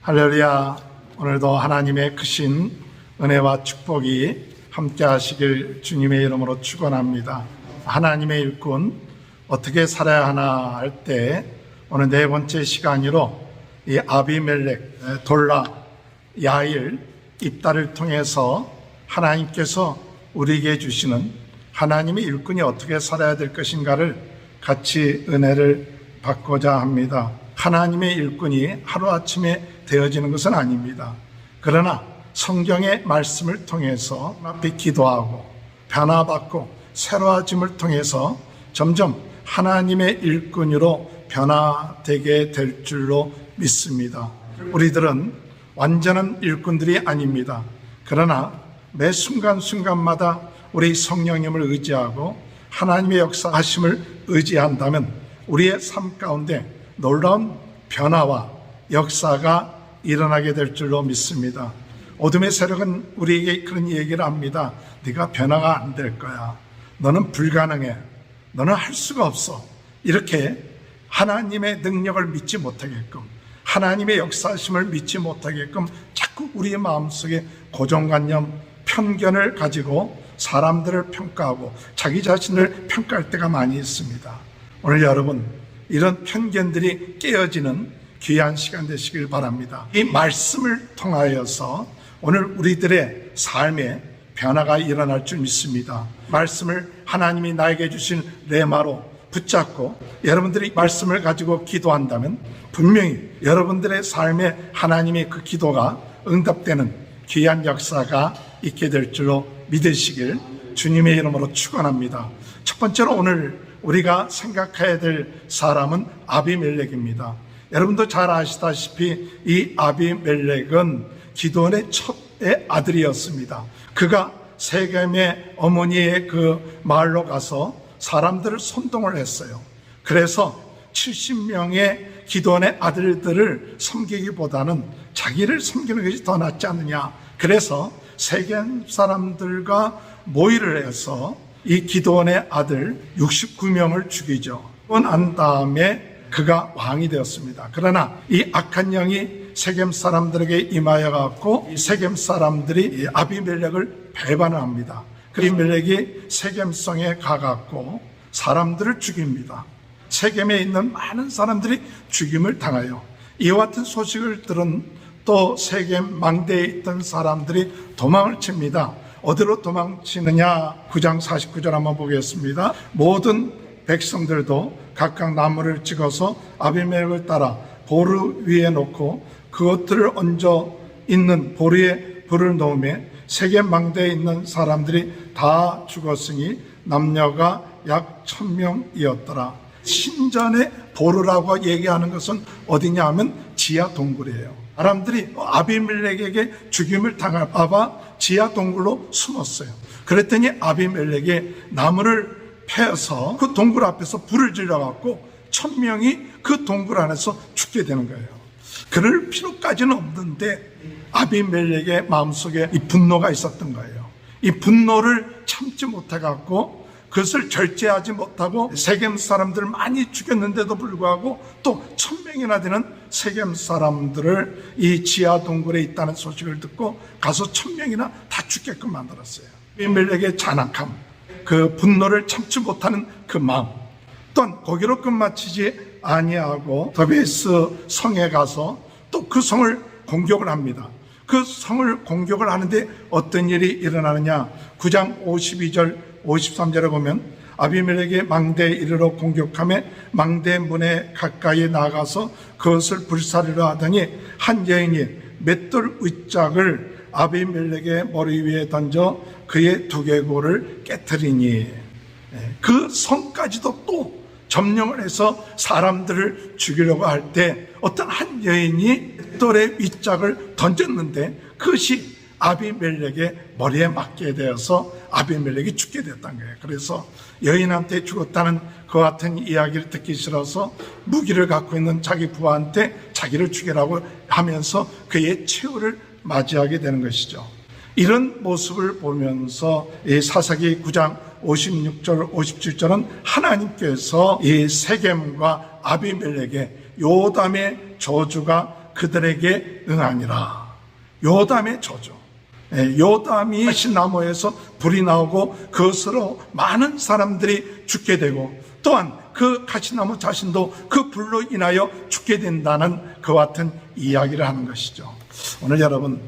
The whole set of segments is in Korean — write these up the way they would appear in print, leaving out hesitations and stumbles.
할렐루야. 오늘도 하나님의 크신 은혜와 축복이 함께 하시길 주님의 이름으로 축원합니다. 하나님의 일꾼 어떻게 살아야 하나 할 때 오늘 네 번째 시간으로 이 아비멜렉, 돌라, 야일, 입다를 통해서 하나님께서 우리에게 주시는 하나님의 일꾼이 어떻게 살아야 될 것인가를 같이 은혜를 받고자 합니다. 하나님의 일꾼이 하루아침에 되어지는 것은 아닙니다. 그러나 성경의 말씀을 통해서 앞에 기도하고 변화받고 새로워짐을 통해서 점점 하나님의 일꾼으로 변화되게 될 줄로 믿습니다. 우리들은 완전한 일꾼들이 아닙니다. 그러나 매 순간순간마다 우리 성령님을 의지하고 하나님의 역사하심을 의지한다면 우리의 삶 가운데 놀라운 변화와 역사가 일어나게 될 줄로 믿습니다. 어둠의 세력은 우리에게 그런 얘기를 합니다. 네가 변화가 안 될 거야. 너는 불가능해. 너는 할 수가 없어. 이렇게 하나님의 능력을 믿지 못하게끔, 하나님의 역사심을 믿지 못하게끔 자꾸 우리의 마음속에 고정관념, 편견을 가지고 사람들을 평가하고 자기 자신을 평가할 때가 많이 있습니다. 오늘 여러분, 이런 편견들이 깨어지는 귀한 시간 되시길 바랍니다. 이 말씀을 통하여서 오늘 우리들의 삶에 변화가 일어날 줄 믿습니다. 말씀을 하나님이 나에게 주신 레마로 붙잡고 여러분들이 말씀을 가지고 기도한다면 분명히 여러분들의 삶에 하나님의 그 기도가 응답되는 귀한 역사가 있게 될 줄로 믿으시길 주님의 이름으로 축원합니다. 첫 번째로 오늘 우리가 생각해야 될 사람은 아비멜렉입니다. 여러분도 잘 아시다시피 이 아비멜렉은 기드온의 첫의 아들이었습니다. 그가 세겜의 어머니의 그 마을로 가서 사람들을 선동을 했어요. 그래서 70명의 기드온의 아들들을 섬기기보다는 자기를 섬기는 것이 더 낫지 않느냐. 그래서 세겜 사람들과 모의를 해서 이 기드온의 아들 69명을 죽이죠. 난 다음에 그가 왕이 되었습니다. 그러나 이 악한 영이 세겜 사람들에게 임하여 갖고 이 세겜 사람들이 아비멜렉을 배반을 합니다. 아비멜렉이 세겜성에 가갖고 사람들을 죽입니다. 세겜에 있는 많은 사람들이 죽임을 당하여 이와 같은 소식을 들은 또 세겜 망대에 있던 사람들이 도망을 칩니다. 어디로 도망치느냐? 9장 49절 한번 보겠습니다. 모든 백성들도 각각 나무를 찍어서 아비멜렉을 따라 보루 위에 놓고 그것들을 얹어 있는 보루에 불을 놓으며 세겜 망대에 있는 사람들이 다 죽었으니 남녀가 약 1000명이었더라. 신전의 보루라고 얘기하는 것은 어디냐 하면 지하 동굴이에요. 사람들이 아비멜렉에게 죽임을 당할까봐 지하 동굴로 숨었어요. 그랬더니 아비멜렉이 나무를 패서 그 동굴 앞에서 불을 질러갖고 1000명이 그 동굴 안에서 죽게 되는 거예요. 그럴 필요까지는 없는데 아비멜렉의 마음속에 이 분노가 있었던 거예요. 이 분노를 참지 못해갖고 그것을 절제하지 못하고 세겜 사람들을 많이 죽였는데도 불구하고 또 1000명이나 되는 세겜 사람들을 이 지하 동굴에 있다는 소식을 듣고 가서 1000명이나 다 죽게끔 만들었어요. 아비멜렉의 잔악함, 그 분노를 참지 못하는 그 마음, 또한 거기로 끝마치지 아니하고 더베이스 성에 가서 또 그 성을 공격을 합니다. 그 성을 공격을 하는데 어떤 일이 일어나느냐? 9장 52절 53절에 보면 아비멜렉의 망대에 이르러 공격하며 망대 문에 가까이 나가서 그것을 불사르려 하더니 한 여인이 맷돌 의짝을 아비멜렉의 머리 위에 던져 그의 두개골을 깨트리니 그 성까지도 또 점령을 해서 사람들을 죽이려고 할 때 어떤 한 여인이 맷돌의 의짝을 던졌는데 그것이 아비멜렉의 머리에 맞게 되어서 아비멜렉이 죽게 됐다는 거예요. 그래서 여인한테 죽었다는 그 같은 이야기를 듣기 싫어서 무기를 갖고 있는 자기 부하한테 자기를 죽이라고 하면서 그의 최후를 맞이하게 되는 것이죠. 이런 모습을 보면서 이 사사기 9장 56절 57절은 하나님께서 이 세겜과 아비멜렉의 요담의 저주가 그들에게 응하니라. 요담의 저주. 요담이 가시나무에서 불이 나오고 그것으로 많은 사람들이 죽게 되고, 또한 그 가시나무 자신도 그 불로 인하여 죽게 된다는 그와 같은 이야기를 하는 것이죠. 오늘 여러분,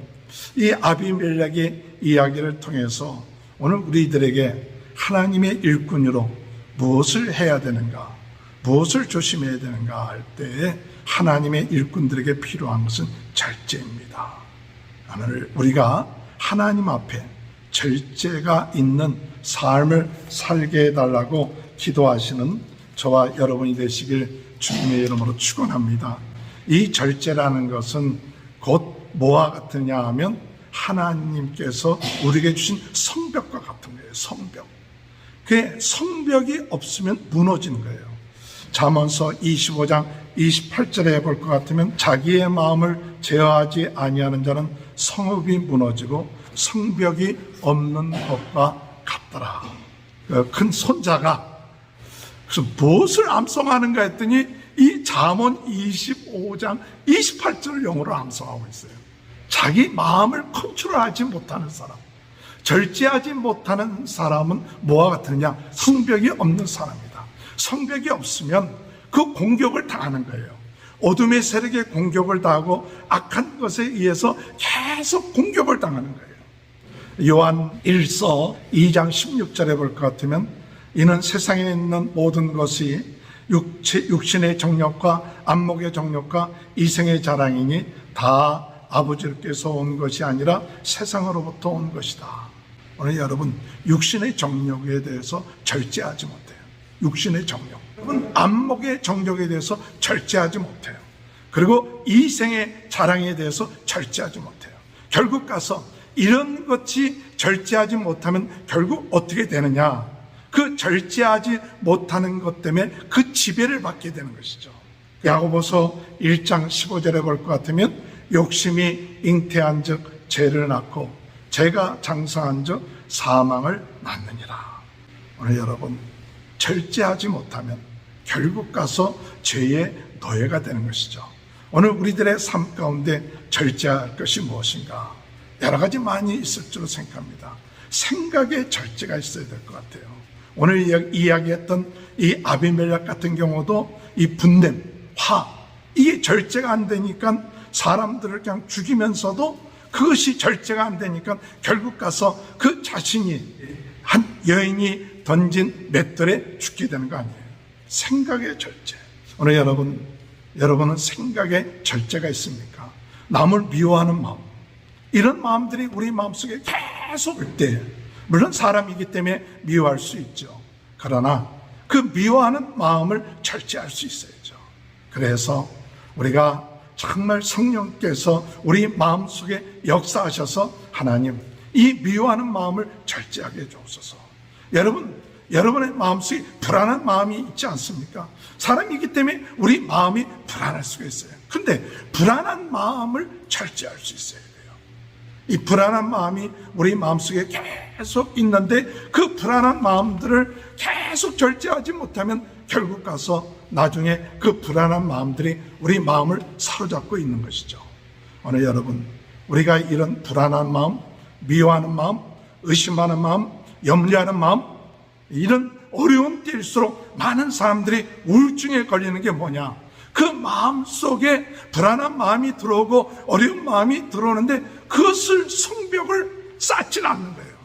이 아비멜렉의 이야기를 통해서 오늘 우리들에게 하나님의 일꾼으로 무엇을 해야 되는가, 무엇을 조심해야 되는가 할 때에 하나님의 일꾼들에게 필요한 것은 절제입니다. 오늘 우리가 하나님 앞에 절제가 있는 삶을 살게 해달라고 기도하시는 저와 여러분이 되시길 주님의 이름으로 축원합니다. 이 절제라는 것은 곧 뭐와 같으냐 하면 하나님께서 우리에게 주신 성벽과 같은 거예요. 성벽. 그 성벽이 없으면 무너지는 거예요. 잠언서 25장 28절에 볼 것 같으면 자기의 마음을 제어하지 아니하는 자는 성읍이 무너지고 성벽이 없는 것과 같더라. 큰 손자가 그래서 무엇을 암송하는가 했더니 이 잠언 25장 28절을 영어로 암송하고 있어요. 자기 마음을 컨트롤하지 못하는 사람, 절제하지 못하는 사람은 뭐와 같으냐? 성벽이 없는 사람이다. 성벽이 없으면 그 공격을 당하는 거예요. 어둠의 세력에 공격을 당하고 악한 것에 의해서 계속 공격을 당하는 거예요. 요한 1서 2장 16절에 볼 것 같으면 이는 세상에 있는 모든 것이 육신의 정욕과 안목의 정욕과 이생의 자랑이니 다 아버지께서 온 것이 아니라 세상으로부터 온 것이다. 오늘 여러분, 육신의 정욕에 대해서 절제하지 못해요. 육신의 정욕. 여러분, 안목의 정욕에 대해서 절제하지 못해요. 그리고 이생의 자랑에 대해서 절제하지 못해요. 결국 가서 이런 것이 절제하지 못하면 결국 어떻게 되느냐? 그 절제하지 못하는 것 때문에 그 지배를 받게 되는 것이죠. 야고보서 1장 15절에 볼 것 같으면 욕심이 잉태한 즉 죄를 낳고 죄가 장성한 즉 사망을 낳느니라. 오늘 여러분, 절제하지 못하면 결국 가서 죄의 노예가 되는 것이죠. 오늘 우리들의 삶 가운데 절제할 것이 무엇인가? 여러 가지 많이 있을 줄로 생각합니다. 생각에 절제가 있어야 될 것 같아요. 오늘 이야기했던 이 아비멜렉 같은 경우도 이 분냄, 화, 이게 절제가 안 되니까 사람들을 그냥 죽이면서도 그것이 절제가 안 되니까 결국 가서 그 자신이 한 여인이 던진 맷돌에 죽게 되는 거 아니에요. 생각의 절제. 오늘 여러분은 생각에 절제가 있습니까? 남을 미워하는 마음, 이런 마음들이 우리 마음속에 계속 올 때, 물론 사람이기 때문에 미워할 수 있죠. 그러나 그 미워하는 마음을 절제할 수 있어야죠. 그래서 우리가 정말 성령께서 우리 마음속에 역사하셔서 하나님, 이 미워하는 마음을 절제하게 해주옵소서. 여러분의 마음속에 불안한 마음이 있지 않습니까? 사람이기 때문에 우리 마음이 불안할 수가 있어요. 근데 불안한 마음을 절제할 수 있어야 돼요. 이 불안한 마음이 우리 마음속에 계속 있는데 그 불안한 마음들을 계속 절제하지 못하면 결국 가서 나중에 그 불안한 마음들이 우리 마음을 사로잡고 있는 것이죠. 오늘 여러분, 우리가 이런 불안한 마음, 미워하는 마음, 의심하는 마음, 염려하는 마음, 이런 어려운 때일수록 많은 사람들이 우울증에 걸리는 게 뭐냐? 그 마음 속에 불안한 마음이 들어오고 어려운 마음이 들어오는데 그것을 성벽을 쌓지 않는 거예요.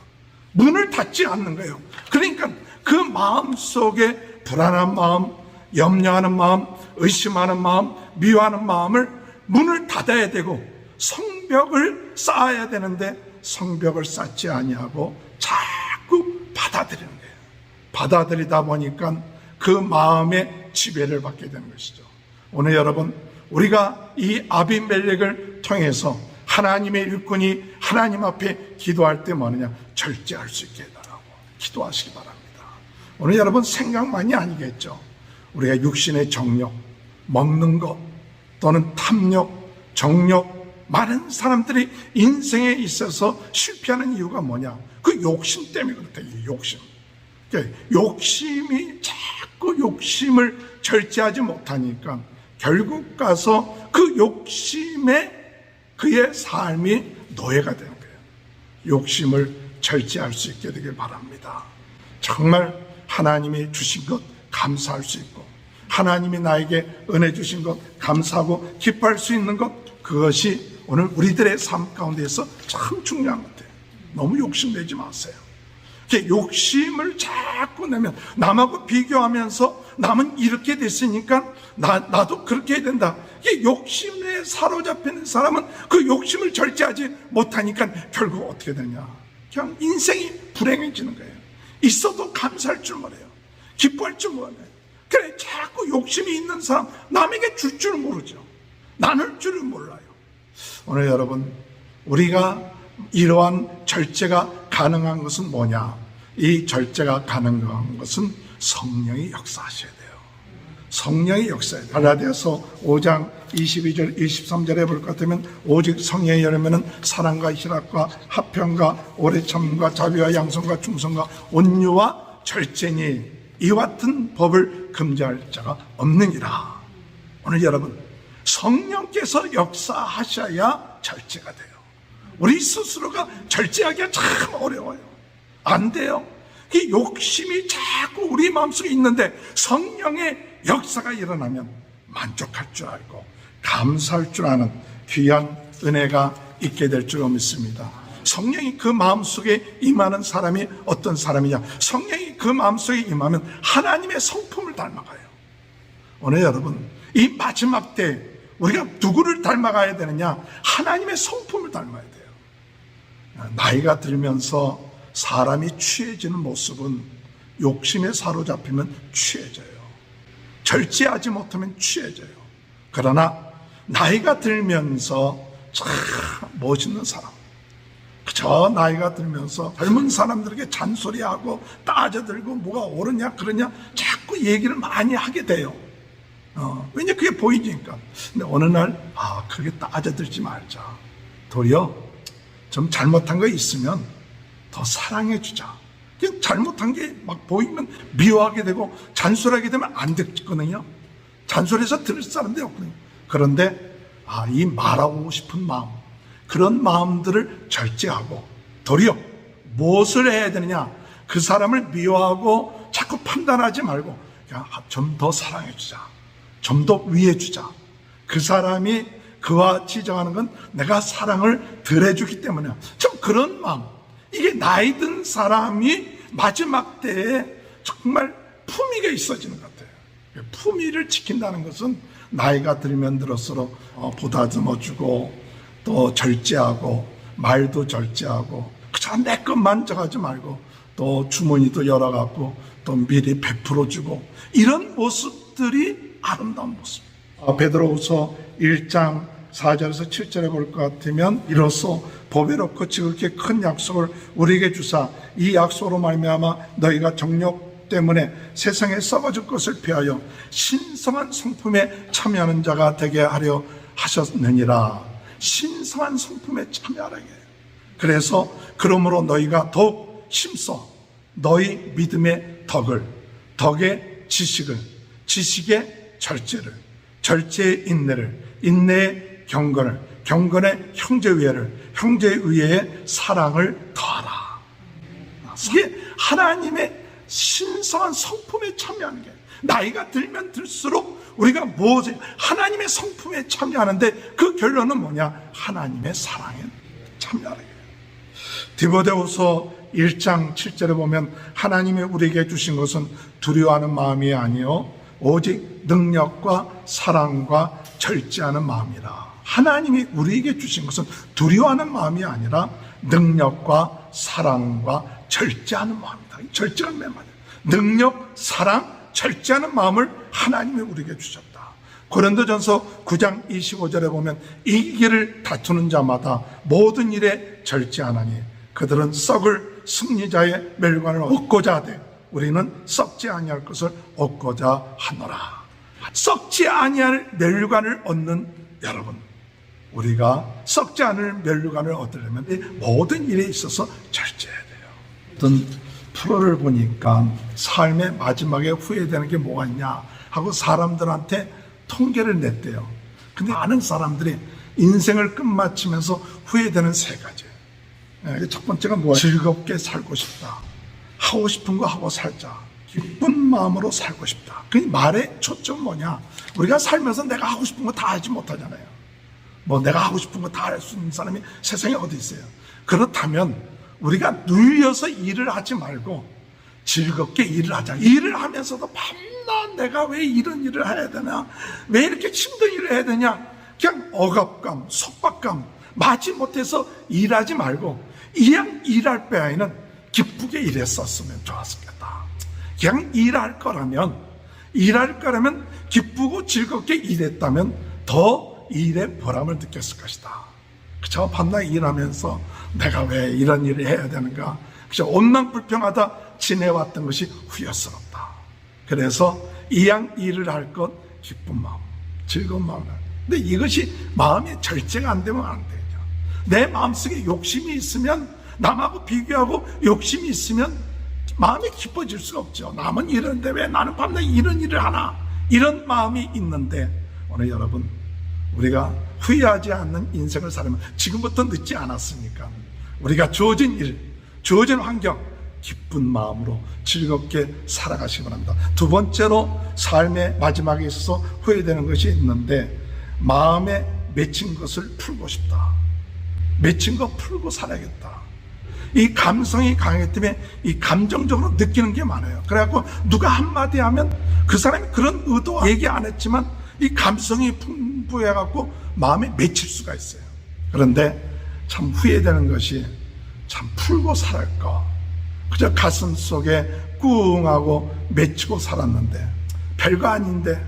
문을 닫지 않는 거예요. 그러니까 그 마음 속에 불안한 마음, 염려하는 마음, 의심하는 마음, 미워하는 마음을 문을 닫아야 되고 성벽을 쌓아야 되는데 성벽을 쌓지 아니하고 자꾸 받아들이는 거예요. 받아들이다 보니까 그 마음의 지배를 받게 되는 것이죠. 오늘 여러분, 우리가 이 아비멜렉을 통해서 하나님의 일꾼이 하나님 앞에 기도할 때 뭐느냐? 절제할 수 있게 해달라고 기도하시기 바랍니다. 오늘 여러분, 생각만이 아니겠죠. 우리가 육신의 정욕, 먹는 것 또는 탐욕, 정욕, 많은 사람들이 인생에 있어서 실패하는 이유가 뭐냐? 그 욕심 때문에 그렇다. 욕심. 욕심이 자꾸 욕심을 절제하지 못하니까 결국 가서 그 욕심에 그의 삶이 노예가 되는 거예요. 욕심을 절제할 수 있게 되길 바랍니다. 정말 하나님이 주신 것 감사할 수 있고, 하나님이 나에게 은혜 주신 것 감사하고 기뻐할 수 있는 것, 그것이 오늘 우리들의 삶 가운데서 참 중요한 것 같아요. 너무 욕심내지 마세요. 욕심을 자꾸 내면 남하고 비교하면서 남은 이렇게 됐으니까 나도 그렇게 해야 된다. 욕심에 사로잡히는 사람은 그 욕심을 절제하지 못하니까 결국 어떻게 되냐, 그냥 인생이 불행해지는 거예요. 있어도 감사할 줄 몰라요. 기뻐할 줄 몰라요. 그래, 자꾸 욕심이 있는 사람, 남에게 줄 줄 모르죠. 나눌 줄을 몰라요. 오늘 여러분, 우리가 이러한 절제가 가능한 것은 뭐냐? 이 절제가 가능한 것은 성령이 역사하셔야 돼요. 성령이 역사해야 돼요. 갈라디아서 5장 22절 23절에 볼 것 같으면, 오직 성령이 열면은 사랑과 희락과 화평과 오래 참음과 자비와 양선과 충성과 온유와 절제니 이와 같은 법을 금지할 자가 없느니라. 오늘 여러분, 성령께서 역사하셔야 절제가 돼요. 우리 스스로가 절제하기가 참 어려워요. 안 돼요. 이 욕심이 자꾸 우리 마음속에 있는데 성령의 역사가 일어나면 만족할 줄 알고 감사할 줄 아는 귀한 은혜가 있게 될 줄 믿습니다. 성령이 그 마음속에 임하는 사람이 어떤 사람이냐? 성령이 그 마음속에 임하면 하나님의 성품을 닮아가요. 오늘 여러분, 이 마지막 때 우리가 누구를 닮아가야 되느냐? 하나님의 성품을 닮아야 돼요. 나이가 들면서 사람이 취해지는 모습은 욕심에 사로잡히면 취해져요. 절제하지 못하면 취해져요. 그러나 나이가 들면서 참 멋있는 사람, 저 나이가 들면서 젊은 사람들에게 잔소리하고 따져들고 뭐가 옳으냐 그러냐 자꾸 얘기를 많이 하게 돼요. 왜냐, 그게 보이니까. 근데 어느 날 그게 따져들지 말자. 도리어 좀 잘못한 거 있으면 더 사랑해 주자. 그냥 잘못한 게 막 보이면 미워하게 되고 잔소리하게 되면 안 듣거든요. 잔소리해서 들을 사람들이 없거든요. 그런데 이 말하고 싶은 마음, 그런 마음들을 절제하고 도리어 무엇을 해야 되느냐, 그 사람을 미워하고 자꾸 판단하지 말고 그냥 좀 더 사랑해 주자, 좀 더 위해 주자. 그 사람이 그와 지정하는 건 내가 사랑을 덜 해주기 때문에, 좀 그런 마음. 이게 나이 든 사람이 마지막 때에 정말 품위가 있어지는 것 같아요. 품위를 지킨다는 것은 나이가 들면 들었을수록 보다듬어주고 또 절제하고 말도 절제하고 그저 내 것만 정하지 말고 또 주머니도 열어갖고 또 미리 베풀어주고, 이런 모습들이 아름다운 모습. 베드로후서 1장 4절에서 7절에 볼 것 같으면, 이로써 보배롭고 지극히 큰 약속을 우리에게 주사 이 약속으로 말미암아 너희가 정욕 때문에 세상에 썩어질 것을 피하여 신성한 성품에 참여하는 자가 되게 하려 하셨느니라. 신성한 성품에 참여하게. 그래서 그러므로 너희가 더욱 힘써 너희 믿음의 덕의 지식을, 지식의 절제를, 절제의 인내의 경건의 형제의회를, 형제의회의 사랑을 더하라. 이게 하나님의 신성한 성품에 참여하는 게, 나이가 들면 들수록 우리가 무엇에 하나님의 성품에 참여하는데 그 결론은 뭐냐? 하나님의 사랑에 참여하는 거예요. 디모데후서 1장 7절에 보면 하나님이 우리에게 주신 것은 두려워하는 마음이 아니요 오직 능력과 사랑과 절제하는 마음이라. 하나님이 우리에게 주신 것은 두려워하는 마음이 아니라 능력과 사랑과 절제하는 마음이다. 절제가 맨 말이에요. 능력, 사랑, 절제하는 마음을 하나님이 우리에게 주셨다. 고린도전서 9장 25절에 보면 이 길을 다투는 자마다 모든 일에 절제하나니 그들은 썩을 승리자의 멸관을 얻고자 하되 우리는 썩지 아니할 것을 얻고자 하노라. 썩지 아니할 멸관을 얻는 여러분, 우리가 썩지 않을 멸관을 얻으려면 모든 일에 있어서 절제해야 돼요. 어떤 프로를 보니까 삶의 마지막에 후회되는 게 뭐가 있냐 하고 사람들한테 통계를 냈대요. 근데 많은 사람들이 인생을 끝마치면서 후회되는 세 가지. 첫 번째가 뭐야? 즐겁게 살고 싶다. 하고 싶은 거 하고 살자. 기쁜 마음으로 살고 싶다. 그 말의 초점은 뭐냐? 우리가 살면서 내가 하고 싶은 거 다 하지 못하잖아요. 뭐 내가 하고 싶은 거 다 할 수 있는 사람이 세상에 어디 있어요? 그렇다면 우리가 눌려서 일을 하지 말고 즐겁게 일을 하자. 일을 하면서도 밤낮 내가 왜 이런 일을 해야 되나? 왜 이렇게 힘든 일을 해야 되냐? 그냥 억압감, 속박감, 마지못해서 일하지 말고 그냥 일할 바에는 기쁘게 일했었으면 좋았겠다. 그냥 일할 거라면 기쁘고 즐겁게 일했다면 더 일의 보람을 느꼈을 것이다. 그저 밤낮 일하면서 내가 왜 이런 일을 해야 되는가? 그저 온난불평하다 지내왔던 것이 후회스럽다. 그래서 이왕 일을 할 것 기쁜 마음, 즐거운 마음. 근데 이것이 마음이 절제가 안 되면 안 되죠. 내 마음속에 욕심이 있으면, 남하고 비교하고 욕심이 있으면 마음이 기뻐질 수가 없죠. 남은 이러는데 왜 나는 밤낮 이런 일을 하나? 이런 마음이 있는데, 오늘 여러분, 우리가 후회하지 않는 인생을 살면 지금부터 늦지 않았으니까 우리가 주어진 일, 주어진 환경 기쁜 마음으로 즐겁게 살아가시기 바랍니다. 두 번째로 삶의 마지막에 있어서 후회되는 것이 있는데, 마음에 맺힌 것을 풀고 싶다. 맺힌 거 풀고 살아야겠다. 이 감성이 강하기 때문에 이 감정적으로 느끼는 게 많아요. 그래갖고 누가 한마디 하면 그 사람이 그런 의도 얘기 안 했지만 이 감성이 풍부해갖고 마음에 맺힐 수가 있어요. 그런데 참 후회되는 것이 참 풀고 살았까. 그저 가슴 속에 꿍하고 맺히고 살았는데 별거 아닌데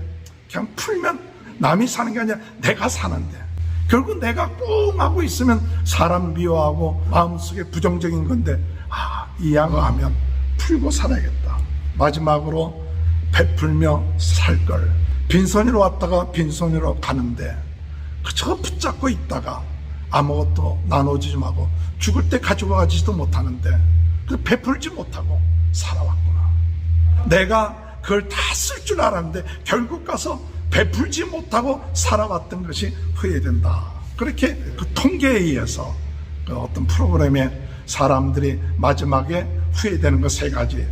그냥 풀면 남이 사는 게 아니라 내가 사는데 결국 내가 꿍하고 있으면 사람 미워하고 마음속에 부정적인 건데 이왕 하면 풀고 살아야겠다. 마지막으로 베풀며 살걸. 빈손으로 왔다가 빈손으로 가는데 그저 붙잡고 있다가 아무것도 나눠주지 말고 죽을 때 가지고 가지도 못하는데 그 베풀지 못하고 살아왔구나. 내가 그걸 다 쓸 줄 알았는데 결국 가서 베풀지 못하고 살아왔던 것이 후회된다. 그렇게 그 통계에 의해서 그 어떤 프로그램에 사람들이 마지막에 후회되는 것 세 가지.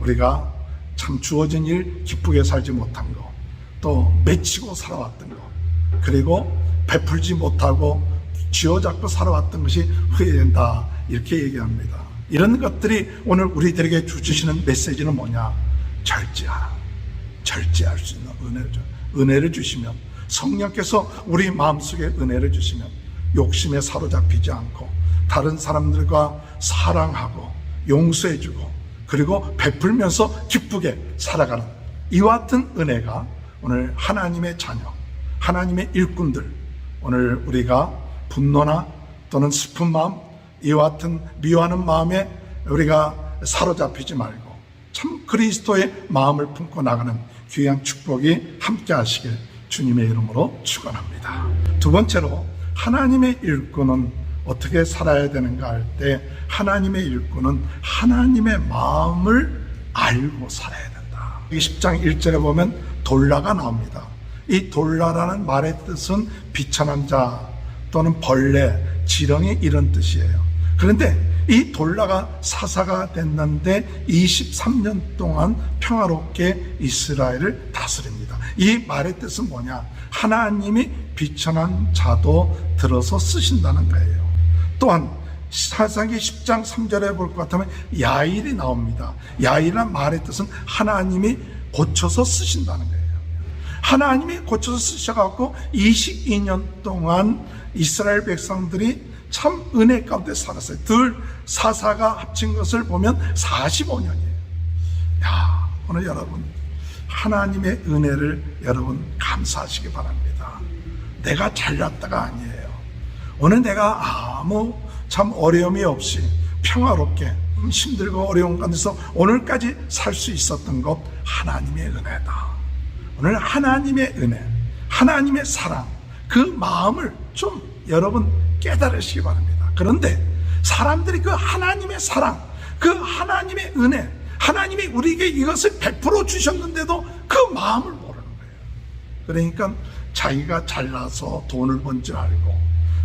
우리가 참 주어진 일 기쁘게 살지 못한 거, 또 맺히고 살아왔던 거, 그리고 베풀지 못하고 쥐어잡고 살아왔던 것이 후회된다. 이렇게 얘기합니다. 이런 것들이 오늘 우리들에게 주시는 메시지는 뭐냐? 절제하라. 절제할 수 있는 은혜를 주시면, 성령께서 우리 마음속에 은혜를 주시면 욕심에 사로잡히지 않고 다른 사람들과 사랑하고 용서해주고 그리고 베풀면서 기쁘게 살아가는 이와 같은 은혜가 오늘 하나님의 자녀, 하나님의 일꾼들, 오늘 우리가 분노나 또는 슬픈 마음, 이와 같은 미워하는 마음에 우리가 사로잡히지 말고 참 그리스도의 마음을 품고 나가는 귀한 축복이 함께 하시길 주님의 이름으로 축원합니다. 두 번째로 하나님의 일꾼은 어떻게 살아야 되는가 할 때, 하나님의 일꾼은 하나님의 마음을 알고 살아야 된다. 10장 1절에 보면 돌라가 나옵니다. 이 돌라라는 말의 뜻은 비천한 자 또는 벌레, 지렁이 이런 뜻이에요. 그런데 이 돌라가 사사가 됐는데 23년 동안 평화롭게 이스라엘을 다스립니다. 이 말의 뜻은 뭐냐? 하나님이 비천한 자도 들어서 쓰신다는 거예요. 또한 사사기 10장 3절에 볼 것 같으면 야일이 나옵니다. 야일이란 말의 뜻은 하나님이 고쳐서 쓰신다는 거예요. 하나님이 고쳐서 쓰셔갖고 22년 동안 이스라엘 백성들이 참 은혜 가운데 살았어요. 둘 사사가 합친 것을 보면 45년이에요. 오늘 여러분 하나님의 은혜를 여러분 감사하시기 바랍니다. 내가 잘났다가 아니에요. 오늘 내가 아무 참 어려움이 없이 평화롭게 힘들고 어려운 가운데서 오늘까지 살 수 있었던 것 하나님의 은혜다. 오늘 하나님의 은혜, 하나님의 사랑, 그 마음을 좀 여러분 깨달으시기 바랍니다. 그런데 사람들이 그 하나님의 사랑, 그 하나님의 은혜, 하나님이 우리에게 이것을 베풀어 주셨는데도 그 마음을 모르는 거예요. 그러니까 자기가 잘나서 돈을 번 줄 알고,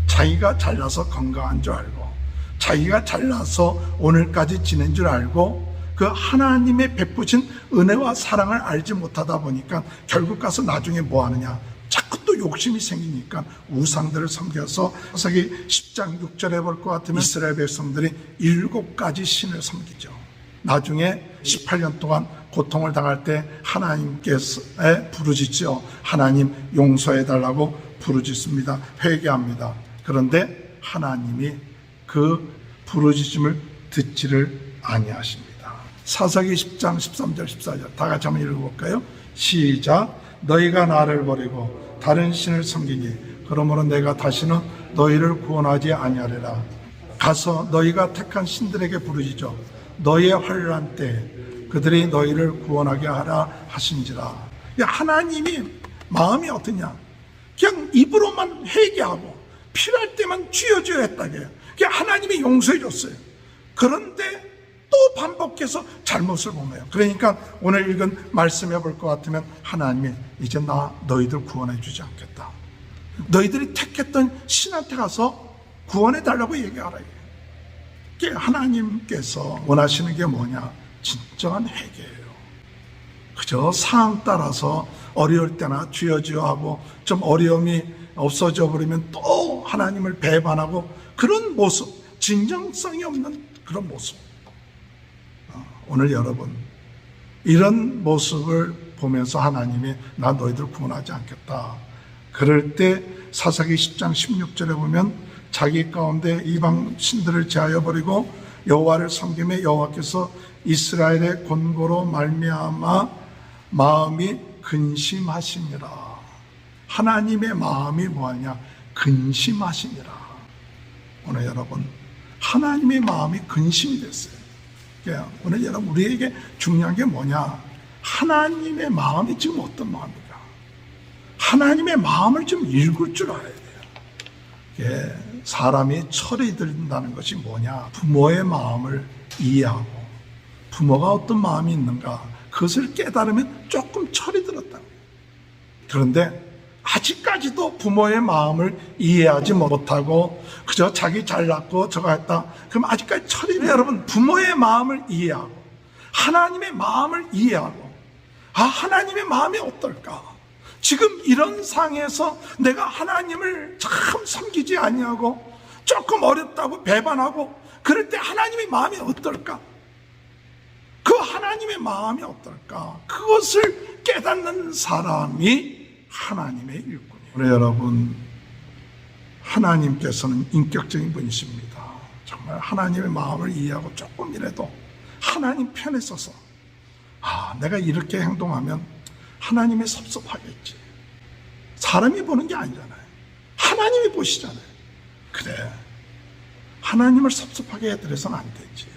자기가 잘나서 건강한 줄 알고, 자기가 잘나서 오늘까지 지낸 줄 알고, 그 하나님의 베푸신 은혜와 사랑을 알지 못하다 보니까 결국 가서 나중에 뭐 하느냐, 자꾸 또 욕심이 생기니까 우상들을 섬겨서 사사기 10장 6절에 볼 것 같으면 이스라엘 백성들이 7가지 신을 섬기죠. 나중에 18년 동안 고통을 당할 때 하나님께서 부르짖죠. 하나님 용서해달라고 부르짖습니다. 회개합니다. 그런데 하나님이 그 부르짖음을 듣지를 아니하십니다. 사사기 10장 13절 14절 다 같이 한번 읽어볼까요? 시작. 너희가 나를 버리고 다른 신을 섬기니 그러므로 내가 다시는 너희를 구원하지 아니하리라. 가서 너희가 택한 신들에게 부르짖어 너희의 환난 때 그들이 너희를 구원하게 하라 하신지라. 하나님이 마음이 어떠냐? 그냥 입으로만 회개하고 필요할 때만 쥐어줘야 했다게요. 하나님이 용서해 줬어요. 그런데 또 반복해서 잘못을 범해요. 그러니까 오늘 읽은 말씀해 볼 것 같으면 하나님이 이제 나 너희들 구원해 주지 않겠다. 너희들이 택했던 신한테 가서 구원해 달라고 얘기하라. 하나님께서 원하시는 게 뭐냐? 진정한 회개예요. 그저 상황 따라서 어려울 때나 쥐어쥐어 하고 좀 어려움이 없어져 버리면 또 하나님을 배반하고 그런 모습, 진정성이 없는 그런 모습. 오늘 여러분 이런 모습을 보면서 하나님이 나 너희들 구원하지 않겠다. 그럴 때 사사기 10장 16절에 보면 자기 가운데 이방 신들을 제하여 버리고 여호와를 섬기며 여호와께서 이스라엘의 권고로 말미암아 마음이 근심하시니라. 하나님의 마음이 뭐하냐? 근심하시니라. 오늘 여러분 하나님의 마음이 근심이 됐어요. 오늘 여러분 우리에게 중요한 게 뭐냐? 하나님의 마음이 지금 어떤 마음입니까? 하나님의 마음을 좀 읽을 줄 알아야 돼요. 사람이 철이 든다는 것이 뭐냐? 부모의 마음을 이해하고 부모가 어떤 마음이 있는가 그것을 깨달으면 조금 철이 들었다. 그런데 아직까지도 부모의 마음을 이해하지 못하고 그저 자기 잘났고 저거 했다. 그럼 아직까지 철이 여러분 부모의 마음을 이해하고 하나님의 마음을 이해하고 하나님의 마음이 어떨까? 지금 이런 상황에서 내가 하나님을 참 섬기지 아니하고 조금 어렵다고 배반하고 그럴 때 하나님의 마음이 어떨까? 그 하나님의 마음이 어떨까? 그것을 깨닫는 사람이 하나님의 일꾼이에요. 우리 여러분 하나님께서는 인격적인 분이십니다. 정말 하나님의 마음을 이해하고 조금이라도 하나님 편에 서서 내가 이렇게 행동하면 하나님이 섭섭하겠지. 사람이 보는 게 아니잖아요. 하나님이 보시잖아요. 그래, 하나님을 섭섭하게 해드려서는 안 되지.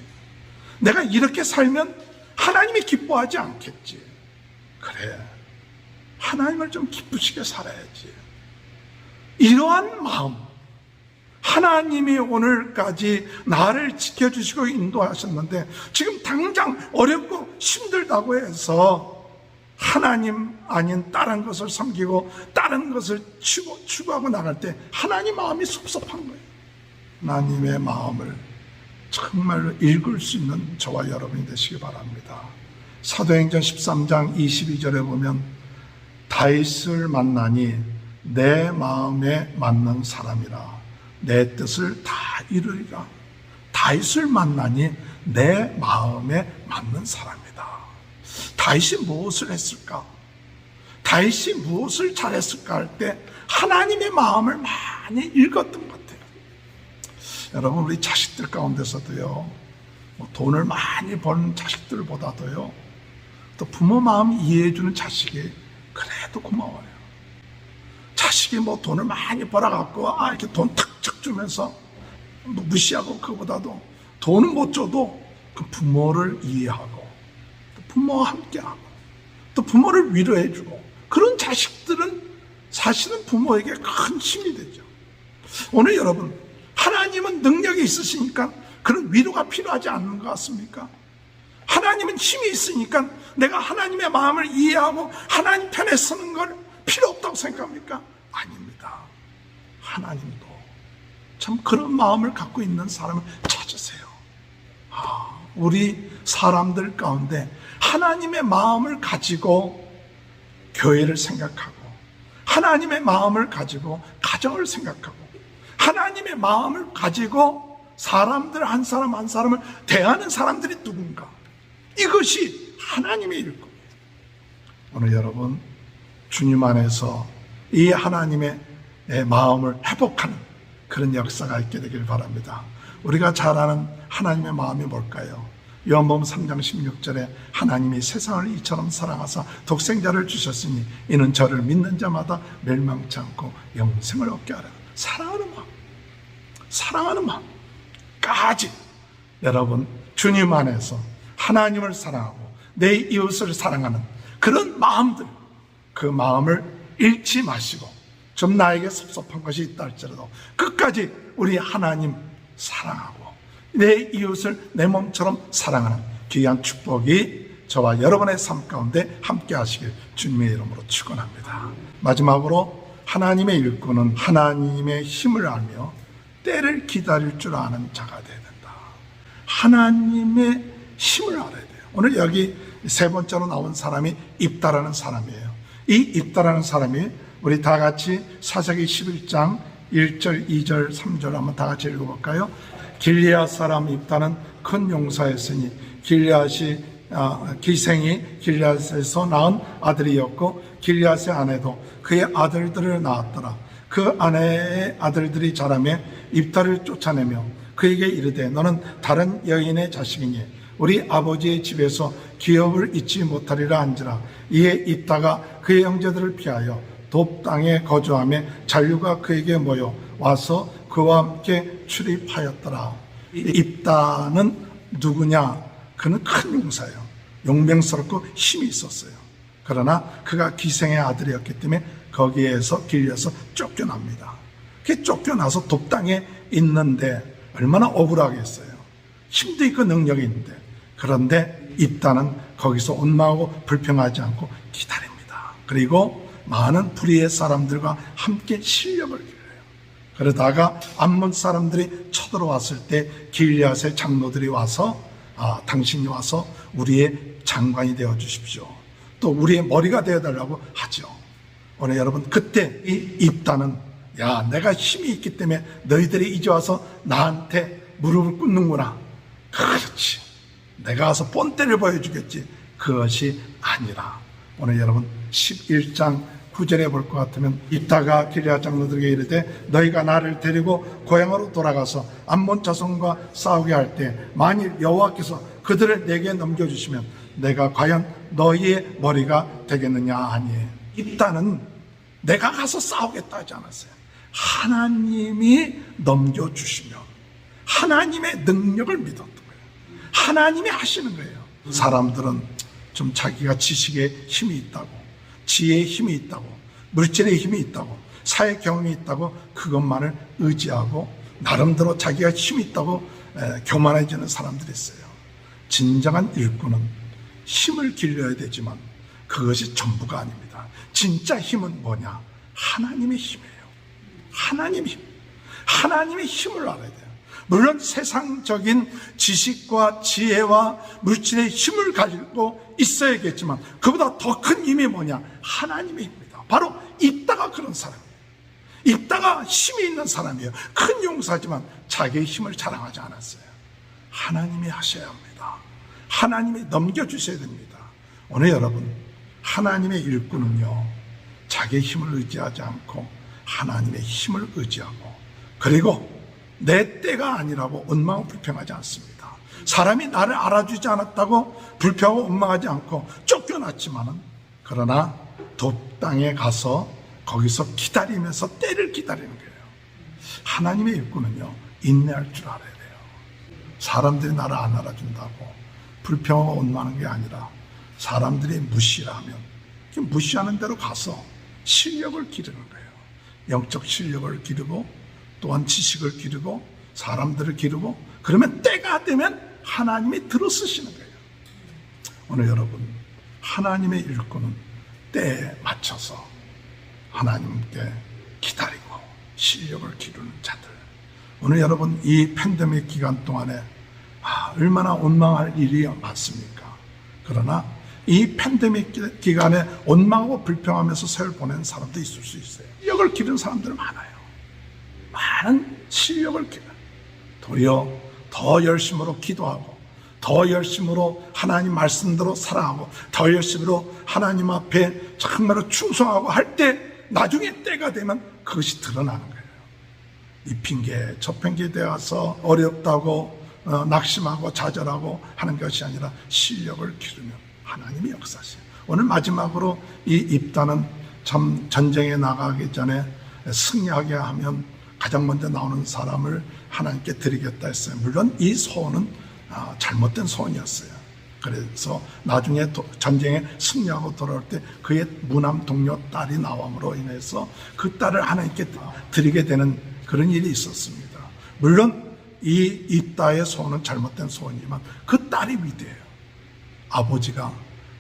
내가 이렇게 살면 하나님이 기뻐하지 않겠지. 그래, 하나님을 좀 기쁘시게 살아야지. 이러한 마음, 하나님이 오늘까지 나를 지켜주시고 인도하셨는데 지금 당장 어렵고 힘들다고 해서 하나님 아닌 다른 것을 섬기고 다른 것을 추구하고 나갈 때 하나님 마음이 섭섭한 거예요. 하나님의 마음을 정말로 읽을 수 있는 저와 여러분이 되시기 바랍니다. 사도행전 13장 22절에 보면 다윗을 만나니 내 마음에 맞는 사람이라 내 뜻을 다 이루리라. 다윗을 만나니 내 마음에 맞는 사람이다. 다윗이 무엇을 했을까? 다윗이 무엇을 잘했을까 할 때 하나님의 마음을 많이 읽었던 것 같아요. 여러분 우리 자식들 가운데서도요, 돈을 많이 버는 자식들보다도요, 또 부모 마음 이해해주는 자식이 그래도 고마워요. 자식이 돈을 많이 벌어갖고 이렇게 돈 탁탁 주면서 무시하고 그거보다도 돈은 못 줘도 그 부모를 이해하고 또 부모와 함께하고 또 부모를 위로해주고 그런 자식들은 사실은 부모에게 큰 힘이 되죠. 오늘 여러분 하나님은 능력이 있으시니까 그런 위로가 필요하지 않는 것 같습니까? 하나님은 힘이 있으니까 내가 하나님의 마음을 이해하고 하나님 편에 서는 걸 필요 없다고 생각합니까? 아닙니다. 하나님도 참 그런 마음을 갖고 있는 사람을 찾으세요. 우리 사람들 가운데 하나님의 마음을 가지고 교회를 생각하고, 하나님의 마음을 가지고 가정을 생각하고, 하나님의 마음을 가지고 사람들 한 사람 한 사람을 대하는 사람들이 누군가, 이것이 하나님의 일꾼이에요. 오늘 여러분 주님 안에서 이 하나님의 마음을 회복하는 그런 역사가 있게 되길 바랍니다. 우리가 잘 아는 하나님의 마음이 뭘까요? 요한복음 3장 16절에 하나님이 세상을 이처럼 사랑하사 독생자를 주셨으니 이는 저를 믿는 자마다 멸망치 않고 영생을 얻게 하라. 사랑하는 마음까지 여러분 주님 안에서 하나님을 사랑하고 내 이웃을 사랑하는 그런 마음들, 그 마음을 잃지 마시고, 좀 나에게 섭섭한 것이 있다 할지라도 끝까지 우리 하나님 사랑하고 내 이웃을 내 몸처럼 사랑하는 귀한 축복이 저와 여러분의 삶 가운데 함께 하시길 주님의 이름으로 축원합니다. 마지막으로 하나님의 일꾼은 하나님의 힘을 알며 때를 기다릴 줄 아는 자가 되어야 된다. 하나님의 힘을 알아야 돼요. 오늘 여기 세 번째로 나온 사람이 입다라는 사람이에요. 이 입다라는 사람이 우리 다 같이 사사기 11장 1절, 2절, 3절 한번 다 같이 읽어볼까요? 길리앗 사람 입다는 큰 용사였으니 기생이 길리앗에서 낳은 아들이었고 길리앗의 아내도 그의 아들들을 낳았더라. 그 아내의 아들들이 자라며 입다를 쫓아내며 그에게 이르되 너는 다른 여인의 자식이니 우리 아버지의 집에서 기업을 잊지 못하리라 한지라. 이에 입다가 그의 형제들을 피하여 돕 땅에 거주하며 잔류가 그에게 모여 와서 그와 함께 출입하였더라. 입다는 누구냐? 그는 큰 용사예요. 용맹스럽고 힘이 있었어요. 그러나 그가 기생의 아들이었기 때문에 거기에서 길려서 쫓겨납니다. 그 쫓겨나서 돕 땅에 있는데 얼마나 억울하겠어요. 힘도 있고 능력이 있는데, 그런데 입다는 거기서 원망하고 불평하지 않고 기다립니다. 그리고 많은 불의의 사람들과 함께 실력을 기르어요. 그러다가 암몬 사람들이 쳐들어왔을 때 길리앗의 장로들이 와서 당신이 와서 우리의 장관이 되어 주십시오. 또 우리의 머리가 되어달라고 하죠. 오늘 여러분, 그때 이 입다는 야, 내가 힘이 있기 때문에 너희들이 이제 와서 나한테 무릎을 꿇는구나. 그렇지. 내가 와서 본때를 보여주겠지. 그것이 아니라 오늘 여러분 11장 9절에 볼 것 같으면 입다가 길리앗 장로들에게 이르되 너희가 나를 데리고 고향으로 돌아가서 암몬 자손과 싸우게 할 때 만일 여호와께서 그들을 내게 넘겨주시면 내가 과연 너희의 머리가 되겠느냐 하니, 입다는 내가 가서 싸우겠다 하지 않았어요. 하나님이 넘겨주시면 하나님의 능력을 믿었던 거예요. 하나님이 하시는 거예요. 사람들은 좀 자기가 지식에 힘이 있다고, 지혜에 힘이 있다고, 물질에 힘이 있다고, 사회 경험이 있다고 그것만을 의지하고 나름대로 자기가 힘이 있다고 교만해지는 사람들이 있어요. 진정한 일꾼은 힘을 길러야 되지만 그것이 전부가 아닙니다. 진짜 힘은 뭐냐? 하나님의 힘이에요. 하나님의 힘. 하나님의 힘을 알아야 돼요. 물론 세상적인 지식과 지혜와 물질의 힘을 가지고 있어야겠지만 그보다 더 큰 힘이 뭐냐? 하나님의 힘입니다. 바로 입다가 그런 사람이에요. 입다가 힘이 있는 사람이에요. 큰 용사지만 자기의 힘을 자랑하지 않았어요. 하나님이 하셔야 합니다. 하나님이 넘겨주셔야 됩니다. 오늘 여러분, 하나님의 일꾼은요, 자기의 힘을 의지하지 않고 하나님의 힘을 의지하고, 그리고 내 때가 아니라고 원망하고 불평하지 않습니다. 사람이 나를 알아주지 않았다고 불평하고 원망하지 않고 쫓겨났지만은, 그러나 돕 땅에 가서 거기서 기다리면서 때를 기다리는 거예요. 하나님의 일꾼은요, 인내할 줄 알아야 돼요. 사람들이 나를 안 알아준다고 불평하고 원망하는 게 아니라 사람들이 무시하면 무시하는 대로 가서 실력을 기르는 거예요. 영적 실력을 기르고 또한 지식을 기르고 사람들을 기르고, 그러면 때가 되면 하나님이 들어쓰시는 거예요. 오늘 여러분, 하나님의 일꾼은 때에 맞춰서 하나님께 기다리고 실력을 기르는 자들. 오늘 여러분 이 팬데믹 기간 동안에 얼마나 원망할 일이 많습니까? 그러나 이 팬데믹 기간에 원망하고 불평하면서 세월 보낸 사람도 있을 수 있어요. 실력을 기르는 사람들 많아요. 많은 실력을 기르는, 도리어 더 열심으로 기도하고 더 열심으로 하나님 말씀대로 살아가고 더 열심으로 하나님 앞에 정말로 충성하고 할 때 나중에 때가 되면 그것이 드러나는 거예요. 이 핑계 저 핑계 대어서 어렵다고 낙심하고 좌절하고 하는 것이 아니라 실력을 기르면 하나님이 역사하세요. 오늘 마지막으로 이 입단은 참 전쟁에 나가기 전에 승리하게 하면 가장 먼저 나오는 사람을 하나님께 드리겠다 했어요. 물론 이 소원은 잘못된 소원이었어요. 그래서 나중에 전쟁에 승리하고 돌아올 때 그의 무남 동료 딸이 나옴으로 인해서 그 딸을 하나님께 드리게 되는 그런 일이 있었습니다. 물론 이 입다의 소원은 잘못된 소원이지만 그 딸이 위대해요. 아버지가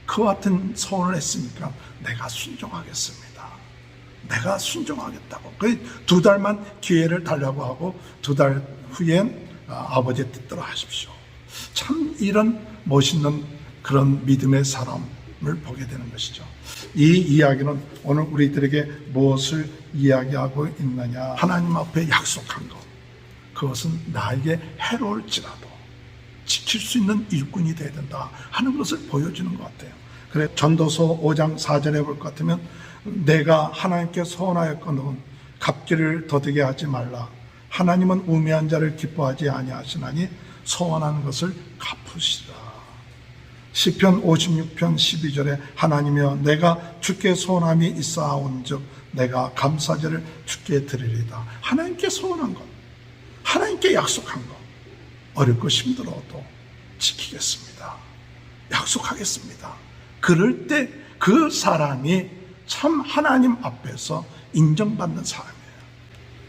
그와 같은 소원을 했으니까 내가 순종하겠습니다. 내가 순종하겠다고. 그 2달만 기회를 달라고 하고 2달 후엔 아버지의 뜻대로 하십시오. 참 이런 멋있는 그런 믿음의 사람을 보게 되는 것이죠. 이 이야기는 오늘 우리들에게 무엇을 이야기하고 있느냐. 하나님 앞에 약속한 것, 그것은 나에게 해로울지라도 지킬 수 있는 일꾼이 되어야 된다 하는 것을 보여주는 것 같아요. 그래 전도서 5장 4절에 볼 것 같으면 내가 하나님께 소원하였거든 갚기를 더디게 하지 말라. 하나님은 우매한 자를 기뻐하지 아니하시나니 소원하는 것을 갚으시라. 시편 56편 12절에 하나님이여 내가 주께 소원함이 있사온즉 내가 감사제를 주께 드리리다. 하나님께 소원한 것, 하나님께 약속한 것, 어렵고 힘들어도 지키겠습니다. 약속하겠습니다. 그럴 때 그 사람이 참 하나님 앞에서 인정받는 사람이에요.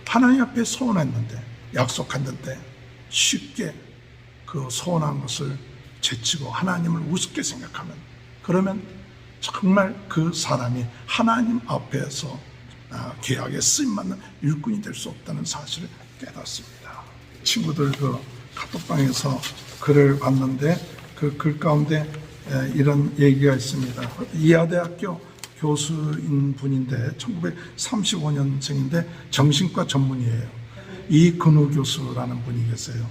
하나님 앞에 소원했는데 약속했는데 쉽게 그 소원한 것을 제치고 하나님을 우습게 생각하면, 그러면 정말 그 사람이 하나님 앞에서 귀하게 쓰임받는 일꾼이 될 수 없다는 사실을 깨닫습니다. 친구들 그 카톡방에서 글을 봤는데 그 글 가운데 이런 얘기가 있습니다. 이하대학교 교수인 분인데 1935년생인데 정신과 전문의예요. 이근우 교수라는 분이 계세요.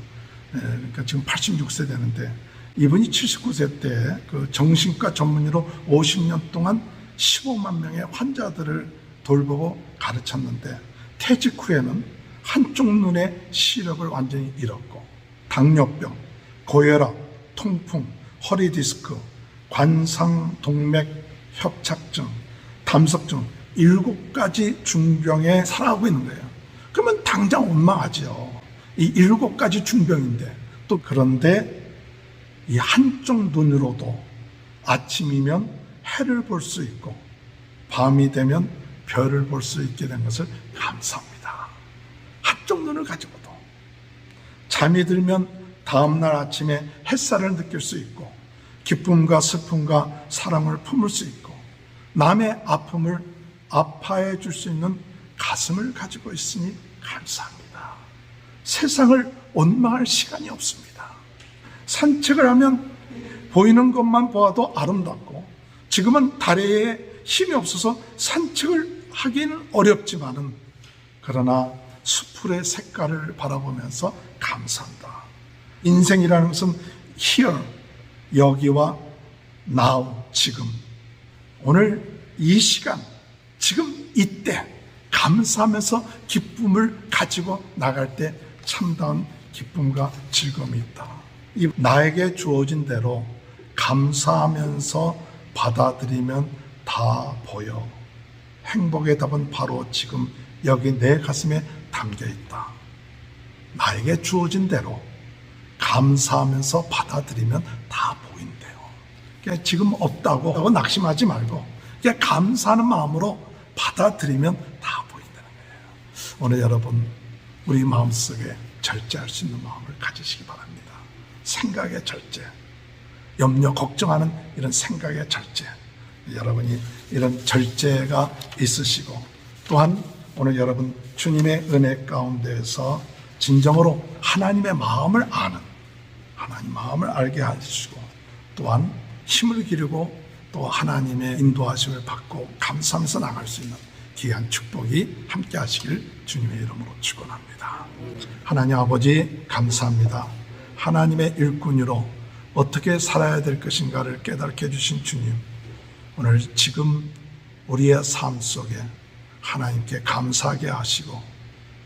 그러니까 지금 86세 되는데 이분이 79세 때 그 정신과 전문의로 50년 동안 15만 명의 환자들을 돌보고 가르쳤는데 퇴직 후에는 한쪽 눈의 시력을 완전히 잃었고 당뇨병, 고혈압, 통풍, 허리 디스크, 관상 동맥 협착증, 담석증 7가지 중병에 살아가고 있는 거예요. 그러면 당장 원망하죠. 이 7가지 중병인데 또 그런데 이 한쪽 눈으로도 아침이면 해를 볼 수 있고 밤이 되면 별을 볼 수 있게 된 것을 감사합니다. 한쪽 눈을 가지고도 잠이 들면 다음날 아침에 햇살을 느낄 수 있고 기쁨과 슬픔과 사랑을 품을 수 있고 남의 아픔을 아파해 줄 수 있는 가슴을 가지고 있으니 감사합니다. 세상을 원망할 시간이 없습니다. 산책을 하면 보이는 것만 보아도 아름답고 지금은 다리에 힘이 없어서 산책을 하기는 어렵지만은 그러나 수풀의 색깔을 바라보면서 감사한다. 인생이라는 것은 here, 여기와 now, 지금 오늘 이 시간, 지금 이때 감사하면서 기쁨을 가지고 나갈 때 참다운 기쁨과 즐거움이 있다. 이 나에게 주어진 대로 감사하면서 받아들이면 다 보여. 행복의 답은 바로 지금 여기 내 가슴에 담겨 있다. 나에게 주어진 대로 감사하면서 받아들이면 다 보인대요. 그러니까 지금 없다고 하고 낙심하지 말고 그냥 감사하는 마음으로 받아들이면 다 보인다는 거예요. 오늘 여러분 우리 마음속에 절제할 수 있는 마음을 가지시기 바랍니다. 생각의 절제, 염려, 걱정하는 이런 생각의 절제, 여러분이 이런 절제가 있으시고 또한 오늘 여러분 주님의 은혜 가운데에서 진정으로 하나님의 마음을 아는, 하나님 마음을 알게 하시고 또한 힘을 기르고 또 하나님의 인도하심을 받고 감사하면서 나갈 수 있는 귀한 축복이 함께 하시길 주님의 이름으로 축원합니다. 하나님 아버지 감사합니다. 하나님의 일꾼으로 어떻게 살아야 될 것인가를 깨닫게 해주신 주님, 오늘 지금 우리의 삶 속에 하나님께 감사하게 하시고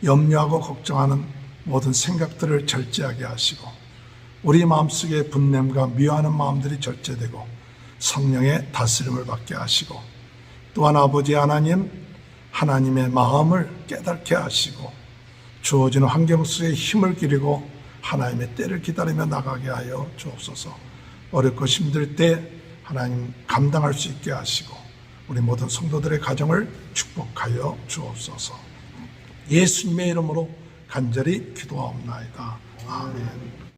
염려하고 걱정하는 모든 생각들을 절제하게 하시고 우리 마음속에 분냄과 미워하는 마음들이 절제되고 성령의 다스림을 받게 하시고 또한 아버지 하나님, 하나님의 마음을 깨닫게 하시고 주어지는 환경 속에 힘을 기르고 하나님의 때를 기다리며 나가게 하여 주옵소서. 어렵고 힘들 때 하나님 감당할 수 있게 하시고 우리 모든 성도들의 가정을 축복하여 주옵소서. 예수님의 이름으로 간절히 기도하옵나이다. 아멘.